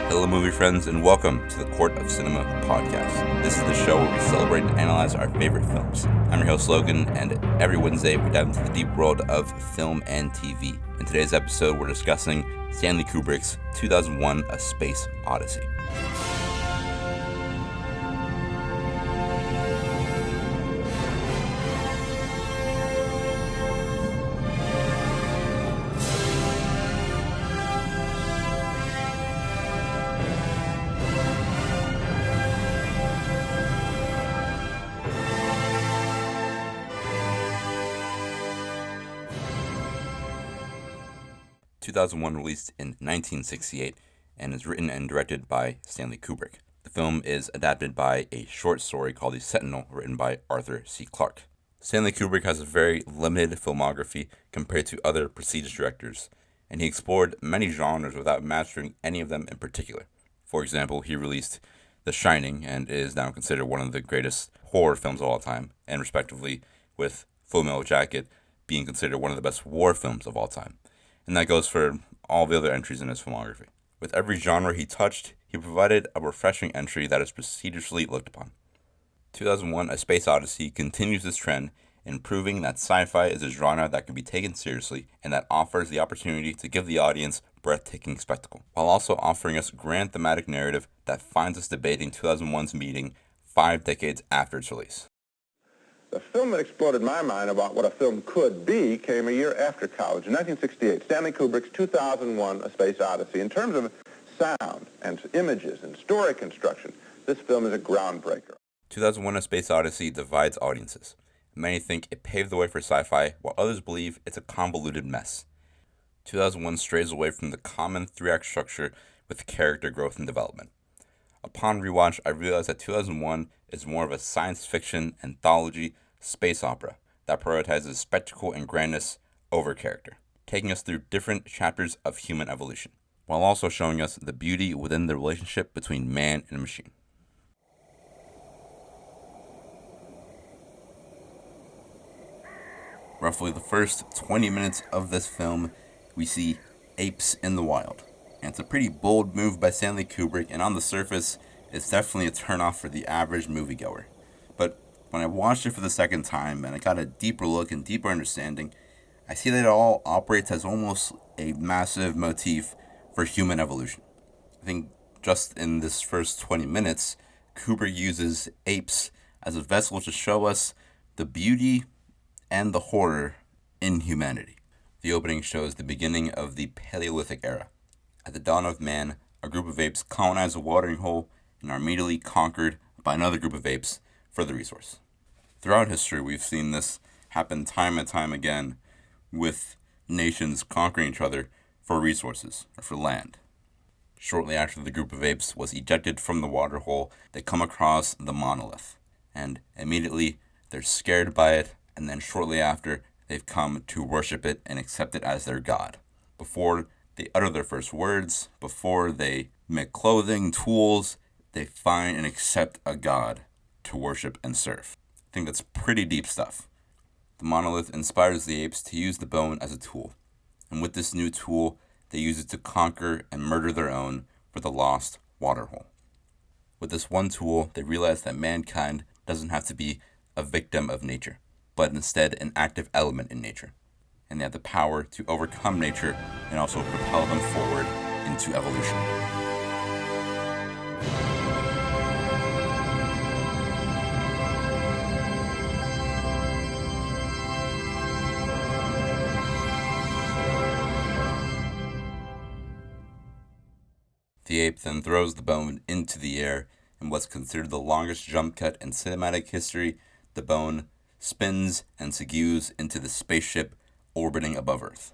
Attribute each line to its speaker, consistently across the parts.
Speaker 1: Hello, movie friends, and welcome to the Court of Cinema podcast. This is the show where we celebrate and analyze our favorite films. I'm your host, Logan, and every Wednesday we dive into the deep world of film and TV. In today's episode, we're discussing Stanley Kubrick's 2001: A Space Odyssey. 2001 released in 1968 and is written and directed by Stanley Kubrick. The film is adapted by a short story called The Sentinel, written by Arthur C. Clarke. Stanley Kubrick has a very limited filmography compared to other prestige directors, and he explored many genres without mastering any of them in particular. For example, he released The Shining and is now considered one of the greatest horror films of all time, and respectively with Full Metal Jacket being considered one of the best war films of all time. And that goes for all the other entries in his filmography. With every genre he touched, he provided a refreshing entry that is prestigiously looked upon. 2001: A Space Odyssey continues this trend in proving that sci-fi is a genre that can be taken seriously and that offers the opportunity to give the audience breathtaking spectacle, while also offering us grand thematic narrative that finds us debating 2001's meeting 5 decades after its release.
Speaker 2: The film that exploded my mind about what a film could be came a year after college. In 1968, Stanley Kubrick's 2001: A Space Odyssey. In terms of sound and images and story construction, this film is a groundbreaker.
Speaker 1: 2001: A Space Odyssey divides audiences. Many think it paved the way for sci-fi, while others believe it's a convoluted mess. 2001 strays away from the common 3-act structure with character growth and development. Upon rewatch, I realized that 2001 is more of a science fiction anthology space opera that prioritizes spectacle and grandness over character, taking us through different chapters of human evolution, while also showing us the beauty within the relationship between man and machine. Roughly the first 20 minutes of this film, we see apes in the wild. And it's a pretty bold move by Stanley Kubrick, and on the surface, it's definitely a turnoff for the average moviegoer. But when I watched it for the second time, and I got a deeper look and deeper understanding, I see that it all operates as almost a massive motif for human evolution. I think just in this first 20 minutes, Kubrick uses apes as a vessel to show us the beauty and the horror in humanity. The opening shows the beginning of the Paleolithic era. At the dawn of man, a group of apes colonize a watering hole and are immediately conquered by another group of apes for the resource. Throughout history, we've seen this happen time and time again with nations conquering each other for resources or for land. Shortly after the group of apes was ejected from the water hole, they come across the monolith, and immediately they're scared by it, and then shortly after, they've come to worship it and accept it as their god. Before they utter their first words, before they make clothing, tools, they find and accept a god to worship and serve. I think that's pretty deep stuff. The monolith inspires the apes to use the bone as a tool. And with this new tool, they use it to conquer and murder their own for the lost waterhole. With this one tool, they realize that mankind doesn't have to be a victim of nature, but instead an active element in nature. And they have the power to overcome nature and also propel them forward into evolution. The ape then throws the bone into the air, and what's considered the longest jump cut in cinematic history, the bone spins and segues into the spaceship orbiting above Earth.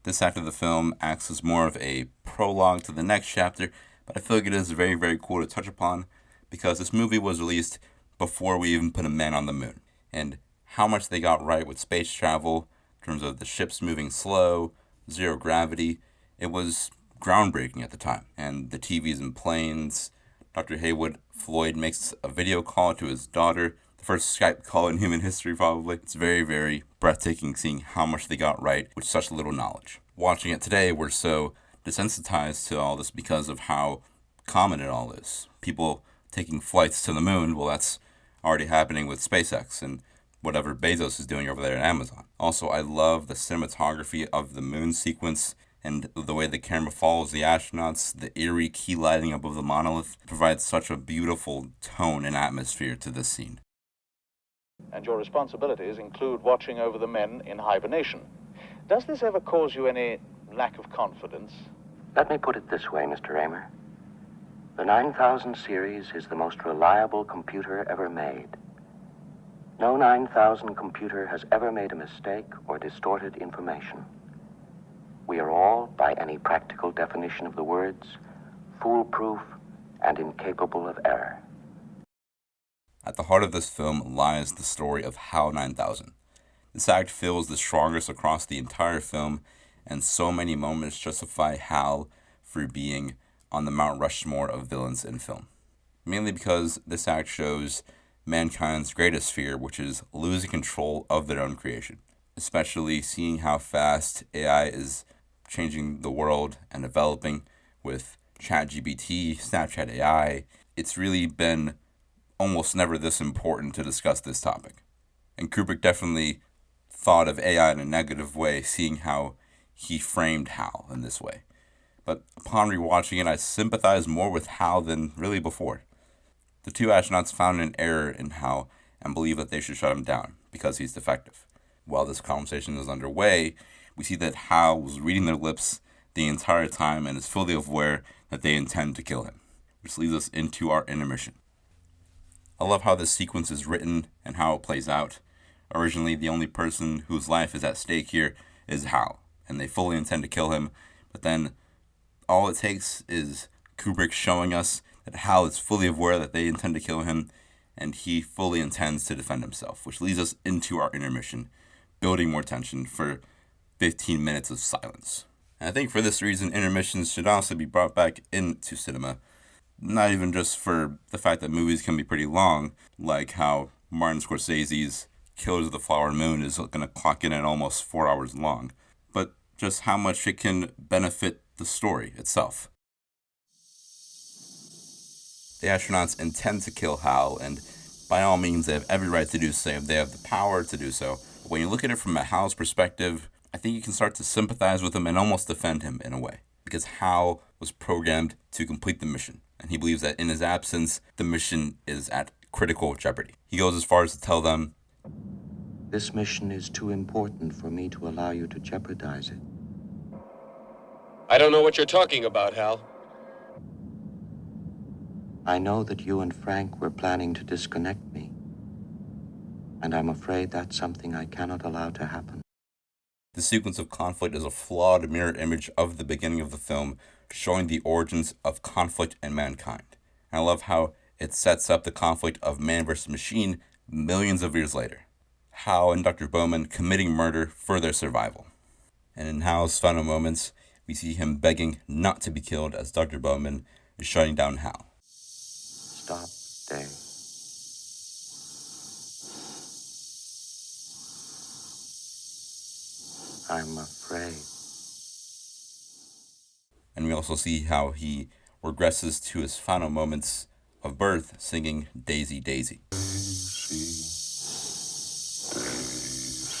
Speaker 1: This act of the film acts as more of a prologue to the next chapter, but I feel like it is very, very cool to touch upon because this movie was released before we even put a man on the moon. And how much they got right with space travel, in terms of the ships moving slow, zero gravity, it was groundbreaking at the time. And the TVs and planes, Dr. Haywood Floyd makes a video call to his daughter, the first Skype call in human history probably. It's very, very breathtaking seeing how much they got right with such little knowledge. Watching it today, we're so desensitized to all this because of how common it all is. People taking flights to the moon, well, that's already happening with SpaceX and whatever Bezos is doing over there at Amazon. Also, I love the cinematography of the moon sequence and the way the camera follows the astronauts. The eerie key lighting above the monolith provides such a beautiful tone and atmosphere to this scene.
Speaker 3: And your responsibilities include watching over the men in hibernation. Does this ever cause you any lack of confidence?
Speaker 4: Let me put it this way, Mr. Raymer. The 9000 series is the most reliable computer ever made. No 9000 computer has ever made a mistake or distorted information. We are all, by any practical definition of the words, foolproof and incapable of error.
Speaker 1: At the heart of this film lies the story of HAL 9000. This act feels the strongest across the entire film, and so many moments justify HAL for being on the Mount Rushmore of villains in film. Mainly because this act shows mankind's greatest fear, which is losing control of their own creation. Especially seeing how fast AI is changing the world and developing with ChatGPT, Snapchat AI. It's really been almost never this important to discuss this topic. And Kubrick definitely thought of AI in a negative way, seeing how he framed HAL in this way. But upon rewatching it, I sympathize more with HAL than really before. The two astronauts found an error in HAL and believe that they should shut him down because he's defective. While this conversation is underway, we see that HAL was reading their lips the entire time and is fully aware that they intend to kill him, which leads us into our intermission. I love how this sequence is written and how it plays out. Originally, the only person whose life is at stake here is HAL, and they fully intend to kill him, but then all it takes is Kubrick showing us that HAL is fully aware that they intend to kill him, and he fully intends to defend himself, which leads us into our intermission, building more tension for 15 minutes of silence. And I think for this reason, intermissions should also be brought back into cinema. Not even just for the fact that movies can be pretty long, like how Martin Scorsese's Killers of the Flower Moon is going to clock in at almost 4 hours long, but just how much it can benefit the story itself. The astronauts intend to kill HAL, and by all means, they have every right to do so. They have the power to do so. But when you look at it from a HAL's perspective, I think you can start to sympathize with him and almost defend him in a way, because HAL was programmed to complete the mission, and he believes that in his absence, the mission is at critical jeopardy. He goes as far as to tell them,
Speaker 4: This mission is too important for me to allow you to jeopardize it.
Speaker 5: I don't know what you're talking about, Hal.
Speaker 4: I know that you and Frank were planning to disconnect me, and I'm afraid that's something I cannot allow to happen.
Speaker 1: The sequence of conflict is a flawed mirror image of the beginning of the film, showing the origins of conflict and mankind. And I love how it sets up the conflict of man versus machine millions of years later. Hal and Dr. Bowman committing murder for their survival. And in Hal's final moments, we see him begging not to be killed as Dr. Bowman is shutting down Hal.
Speaker 4: Stop, Dave. I'm afraid.
Speaker 1: And we also see how he regresses to his final moments of birth singing Daisy, Daisy.
Speaker 6: Daisy,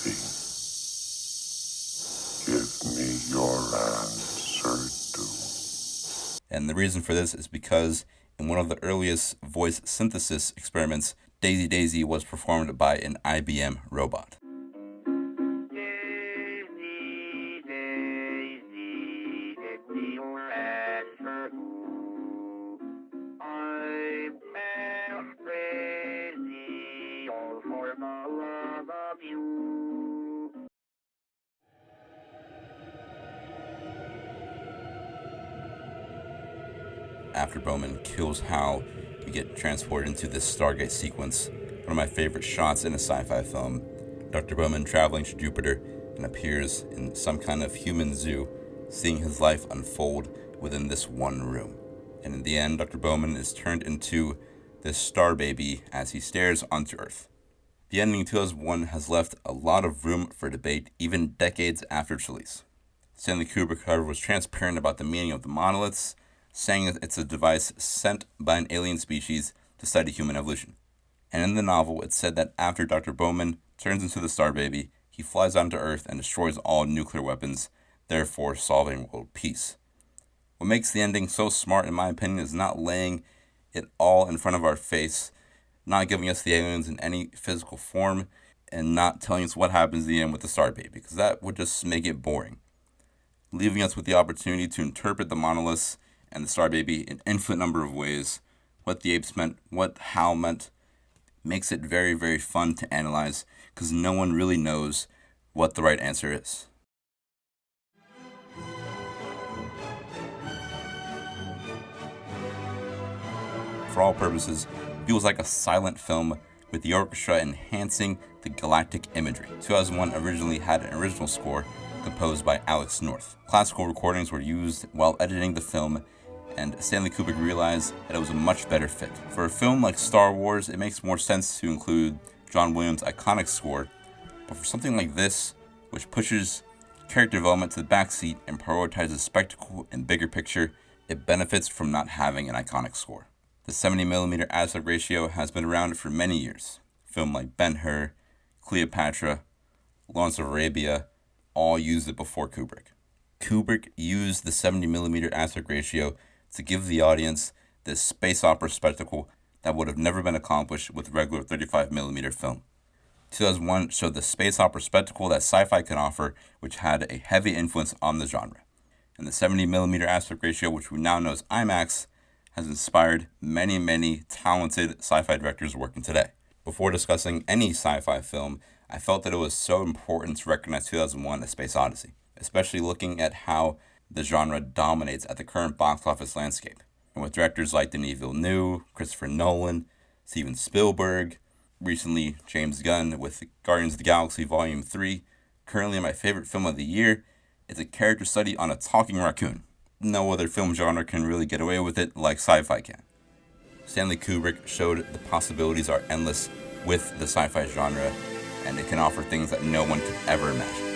Speaker 6: Daisy, give me your answer too.
Speaker 1: And the reason for this is because in one of the earliest voice synthesis experiments, Daisy, Daisy was performed by an IBM robot. After Bowman kills Hal, we get transported into this Stargate sequence, one of my favorite shots in a sci-fi film. Dr. Bowman traveling to Jupiter and appears in some kind of human zoo, seeing his life unfold within this one room. And in the end, Dr. Bowman is turned into this star baby as he stares onto Earth. The ending in 2001 has left a lot of room for debate even decades after its release. Stanley Kubrick, however, was transparent about the meaning of the monoliths, saying that it's a device sent by an alien species to study human evolution. And in the novel, it said that after Dr. Bowman turns into the Star Baby, he flies onto Earth and destroys all nuclear weapons, therefore solving world peace. What makes the ending so smart, in my opinion, is not laying it all in front of our face, not giving us the aliens in any physical form, and not telling us what happens at the end with the Star Baby, because that would just make it boring. Leaving us with the opportunity to interpret the monoliths and the Star Baby in an infinite number of ways, what the apes meant, what Hal meant, makes it very, very fun to analyze, because no one really knows what the right answer is. For all purposes, feels like a silent film with the orchestra enhancing the galactic imagery. 2001 originally had an original score composed by Alex North. Classical recordings were used while editing the film, and Stanley Kubrick realized that it was a much better fit. For a film like Star Wars, it makes more sense to include John Williams' iconic score, but for something like this, which pushes character development to the backseat and prioritizes spectacle and bigger picture, it benefits from not having an iconic score. The 70mm aspect ratio has been around for many years. Films like Ben-Hur, Cleopatra, Lawrence of Arabia all used it before Kubrick. Kubrick used the 70mm aspect ratio to give the audience this space opera spectacle that would have never been accomplished with regular 35mm film. 2001 showed the space opera spectacle that sci-fi can offer, which had a heavy influence on the genre. And the 70mm aspect ratio, which we now know as IMAX, has inspired many, many talented sci-fi directors working today. Before discussing any sci-fi film, I felt that it was so important to recognize 2001: A Space Odyssey, especially looking at how the genre dominates at the current box office landscape. And with directors like Denis Villeneuve, Christopher Nolan, Steven Spielberg, recently James Gunn with Guardians of the Galaxy Volume 3, currently my favorite film of the year, it's a character study on a talking raccoon. No other film genre can really get away with it like sci-fi can. Stanley Kubrick showed the possibilities are endless with the sci-fi genre, and it can offer things that no one could ever imagine.